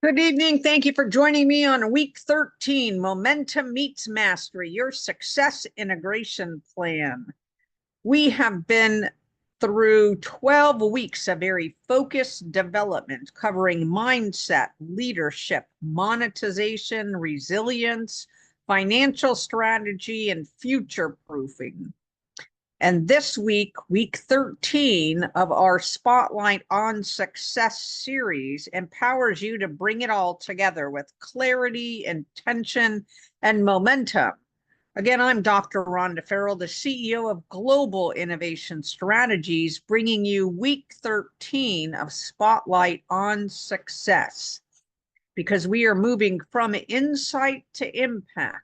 Good evening. Thank you for joining me on week 13, Momentum Meets Mastery, your success integration plan. We have been through 12 weeks of very focused development covering mindset, leadership, monetization, resilience, financial strategy, and future proofing. And this week, week 13 of our Spotlight on Success series empowers you to bring it all together with clarity, intention, and momentum. Again, I'm Dr. Rhonda Farrell, the CEO of Global Innovation Strategies, bringing you week 13 of Spotlight on Success, because we are moving from insight to impact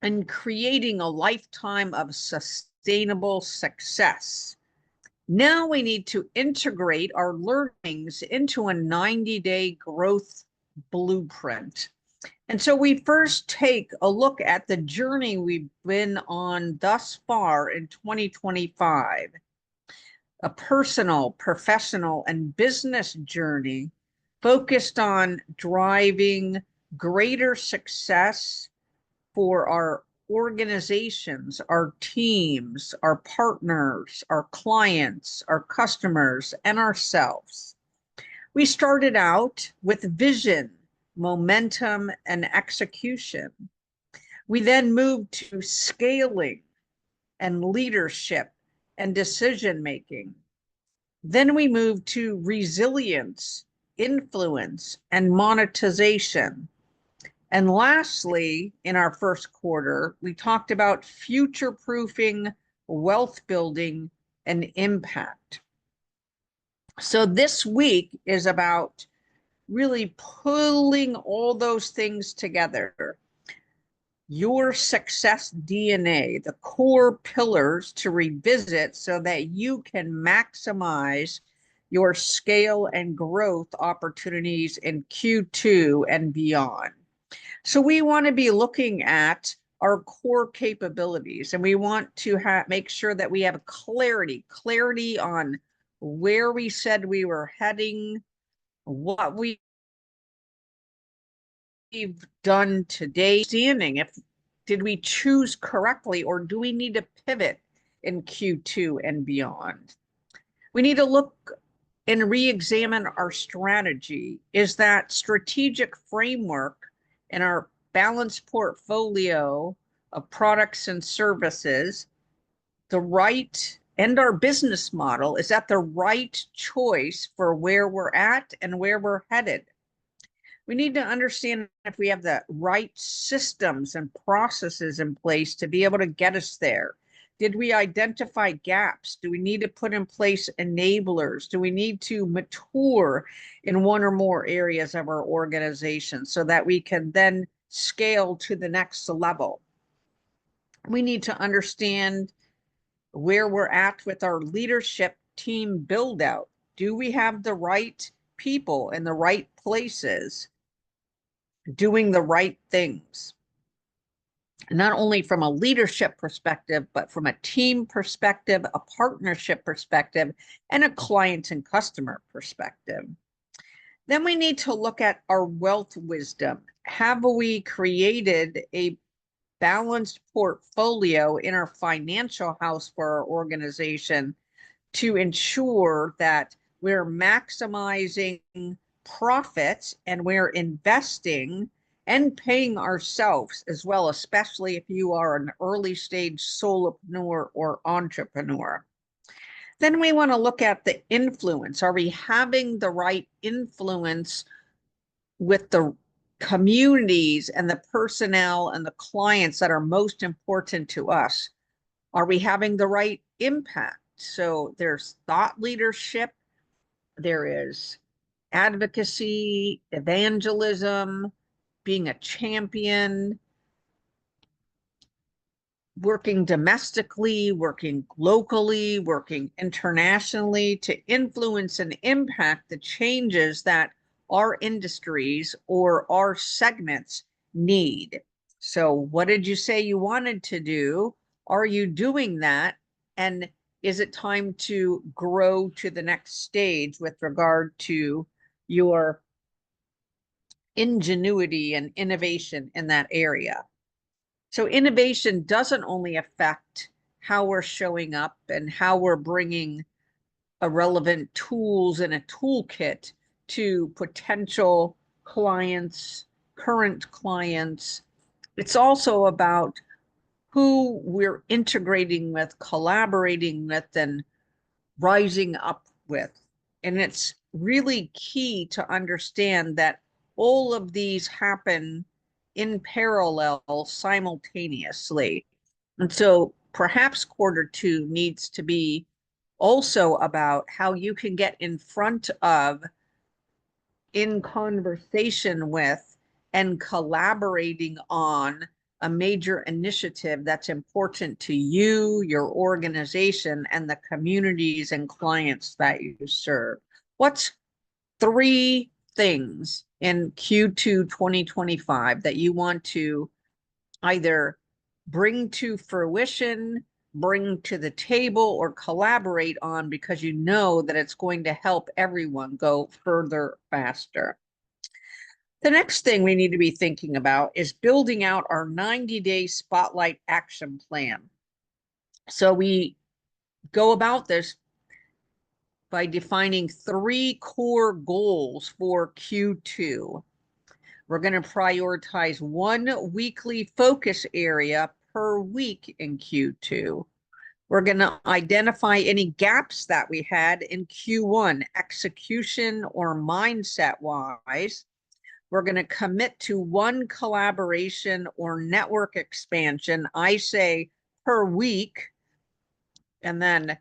and creating a lifetime of sustainable success. Now we need to integrate our learnings into a 90-day growth blueprint. And so we first take a look at the journey we've been on thus far in 2025, a personal, professional, and business journey focused on driving greater success for our organizations, our teams, our partners, our clients, our customers, and ourselves. We started out with vision, momentum, and execution. We then moved to scaling and leadership and decision-making. Then we moved to resilience, influence, and monetization. And lastly, in our first quarter, we talked about future-proofing, wealth building, and impact. So this week is about really pulling all those things together. Your success DNA, the core pillars to revisit so that you can maximize your scale and growth opportunities in Q2 and beyond. So we want to be looking at our core capabilities, and we want to make sure that we have clarity on where we said we were heading, what we've done today, standing, did we choose correctly, or do we need to pivot in Q2 and beyond? We need to look and re-examine our strategy. Is that strategic framework in our balanced portfolio of products and services the right, and our business model, is that the right choice for where we're at and where we're headed? We need to understand if we have the right systems and processes in place to be able to get us there. Did we identify gaps? Do we need to put in place enablers? Do we need to mature in one or more areas of our organization so that we can then scale to the next level? We need to understand where we're at with our leadership team build out. Do we have the right people in the right places doing the right things? Not only from a leadership perspective, but from a team perspective, a partnership perspective, and a client and customer perspective. Then we need to look at our wealth wisdom. Have we created a balanced portfolio in our financial house for our organization to ensure that we're maximizing profits and we're investing and paying ourselves as well, especially if you are an early stage solopreneur or entrepreneur? Then we want to look at the influence. Are we having the right influence with the communities and the personnel and the clients that are most important to us? Are we having the right impact? So there's thought leadership, there is advocacy, evangelism, being a champion, working domestically, working locally, working internationally to influence and impact the changes that our industries or our segments need. So what did you say you wanted to do? Are you doing that? And is it time to grow to the next stage with regard to your ingenuity and innovation in that area? So innovation doesn't only affect how we're showing up and how we're bringing relevant tools in a toolkit to potential clients, current clients. It's also about who we're integrating with, collaborating with, and rising up with. And it's really key to understand that all of these happen in parallel simultaneously. And so perhaps Q2 needs to be also about how you can get in front of, in conversation with, and collaborating on a major initiative that's important to you, your organization, and the communities and clients that you serve. What's 3 things in Q2 2025 that you want to either bring to fruition, bring to the table, or collaborate on because you know that it's going to help everyone go further faster? The next thing we need to be thinking about is building out our 90-day spotlight action plan. So we go about this by defining 3 core goals for Q2. We're going to prioritize 1 weekly focus area per week in Q2. We're going to identify any gaps that we had in Q1, execution or mindset wise. We're going to commit to 1 collaboration or network expansion, I say per week. And then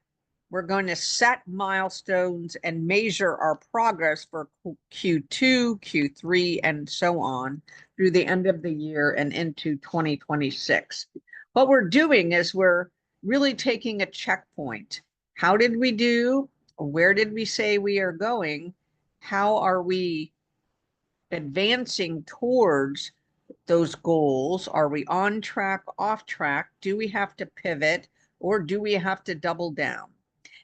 we're going to set milestones and measure our progress for Q2, Q3, and so on through the end of the year and into 2026. What we're doing is we're really taking a checkpoint. How did we do? Where did we say we are going? How are we advancing towards those goals? Are we on track, off track? Do we have to pivot, or do we have to double down?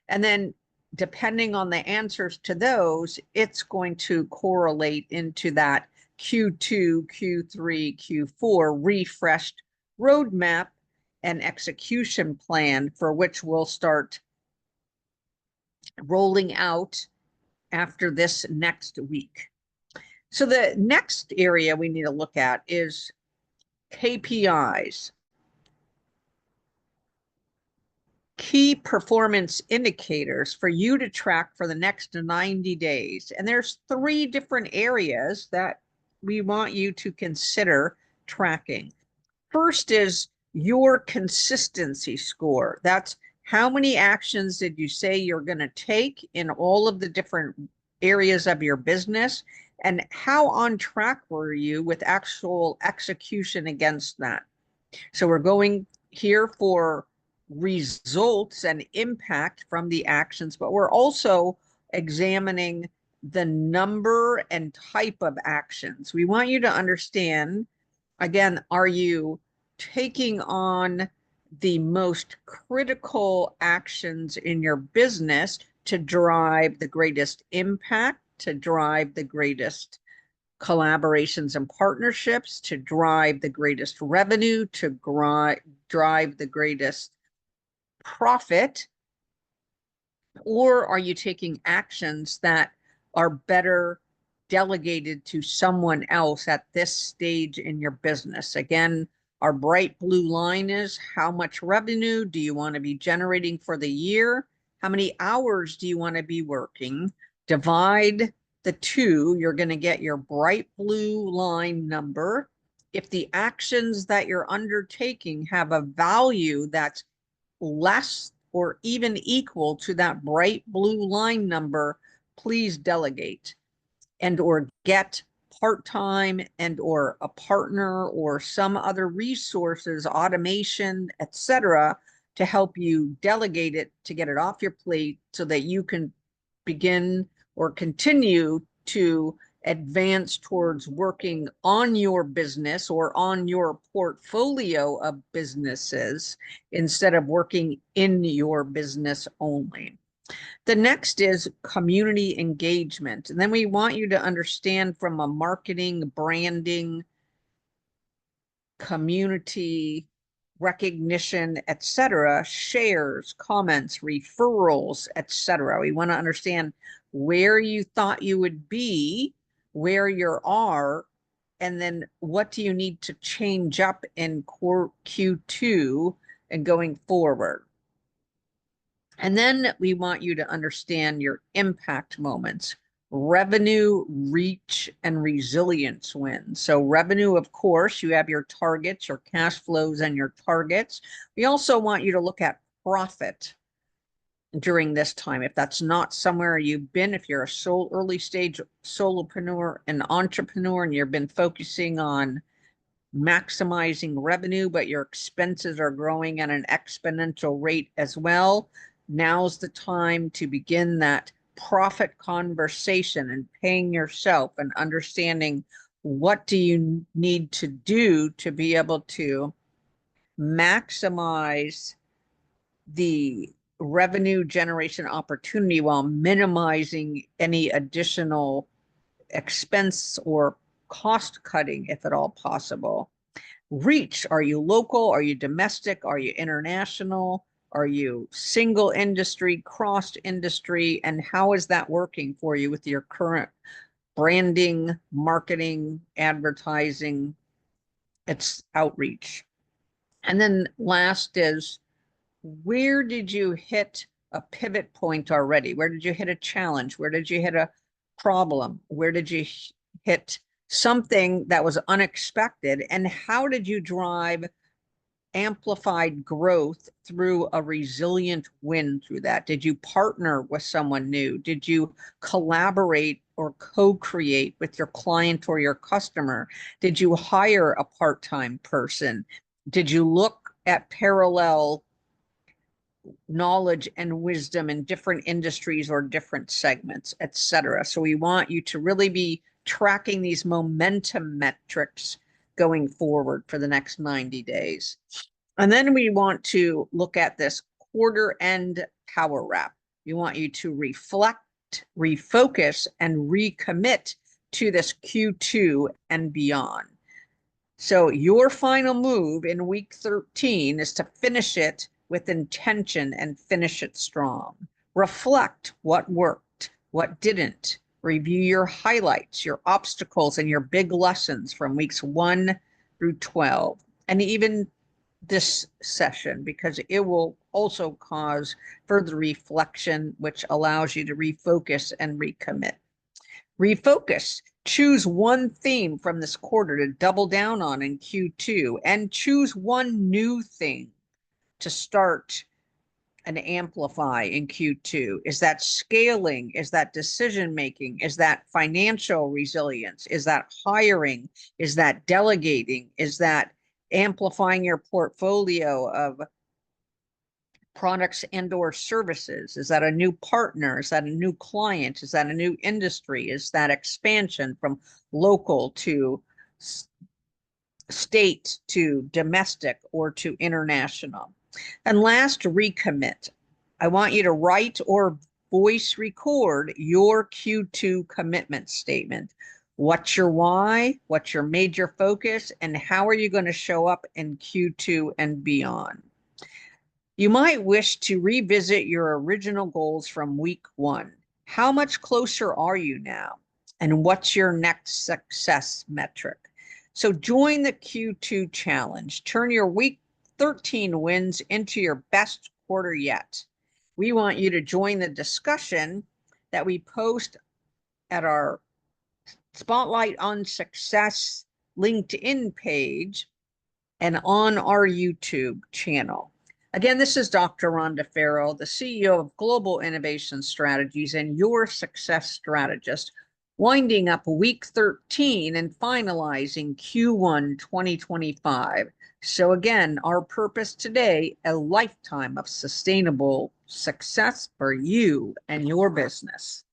And then depending on the answers to those, it's going to correlate into that Q2, Q3, Q4 refreshed roadmap and execution plan, for which we'll start rolling out after this next week. So the next area we need to look at is KPIs, key performance indicators for you to track for the next 90 days. And there's 3 different areas that we want you to consider tracking. First is your consistency score. That's how many actions did you say you're going to take in all of the different areas of your business, and how on track were you with actual execution against that? So we're going here for results and impact from the actions, but we're also examining the number and type of actions. We want you to understand, again, are you taking on the most critical actions in your business to drive the greatest impact, to drive the greatest collaborations and partnerships, to drive the greatest revenue, to drive the greatest profit? Or are you taking actions that are better delegated to someone else at this stage in your business? Again, our bright blue line is how much revenue do you want to be generating for the year? How many hours do you want to be working? Divide the 2, you're going to get your bright blue line number. If the actions that you're undertaking have a value that's less or even equal to that bright blue line number, please delegate and or get part-time and or a partner or some other resources, automation, etc., to help you delegate it, to get it off your plate so that you can begin or continue to advance towards working on your business or on your portfolio of businesses instead of working in your business only. The next is community engagement. And then we want you to understand from a marketing, branding, community recognition, etc., shares, comments, referrals, etc. We want to understand where you thought you would be, where you are, and then what do you need to change up in core Q2 and going forward. And then we want you to understand your impact moments, revenue, reach, and resilience wins. So revenue, of course, you have your targets, your cash flows, and your targets. We also want you to look at profit during this time. If that's not somewhere you've been, if you're a early stage solopreneur and entrepreneur and you've been focusing on maximizing revenue, but your expenses are growing at an exponential rate as well, now's the time to begin that profit conversation and paying yourself and understanding what do you need to do to be able to maximize the revenue generation opportunity while minimizing any additional expense or cost cutting if at all possible. Reach, are you local? Are you domestic? Are you international? Are you single industry, cross industry? And how is that working for you with your current branding, marketing, advertising, it's outreach? And then last is, where did you hit a pivot point already? Where did you hit a challenge? Where did you hit a problem? Where did you hit something that was unexpected? And how did you drive amplified growth through a resilient win through that? Did you partner with someone new? Did you collaborate or co-create with your client or your customer? Did you hire a part-time person? Did you look at parallel knowledge and wisdom in different industries or different segments, etc.? So we want you to really be tracking these momentum metrics going forward for the next 90 days. And then we want to look at this quarter end power wrap. We want you to reflect, refocus, and recommit to this Q2 and beyond. So your final move in week 13 is to finish it with intention and finish it strong. Reflect what worked, what didn't. Review your highlights, your obstacles, and your big lessons from weeks 1 through 12. And even this session, because it will also cause further reflection, which allows you to refocus and recommit. Refocus. Choose one theme from this quarter to double down on in Q2 and choose one new thing to start and amplify in Q2. Is that scaling? Is that decision making? Is that financial resilience? Is that hiring? Is that delegating? Is that amplifying your portfolio of products and or services? Is that a new partner? Is that a new client? Is that a new industry? Is that expansion from local to state to domestic or to international? And last, recommit. I want you to write or voice record your Q2 commitment statement. What's your why? What's your major focus? And how are you going to show up in Q2 and beyond? You might wish to revisit your original goals from week 1. How much closer are you now? And what's your next success metric? So join the Q2 challenge. Turn your week 13 wins into your best quarter yet. We want you to join the discussion that we post at our Spotlight on Success LinkedIn page and on our YouTube channel. Again, this is Dr. Rhonda Farrell, the CEO of Global Innovation Strategies and your success strategist, winding up week 13 and finalizing Q1 2025. So again, our purpose today, a lifetime of sustainable success for you and your business.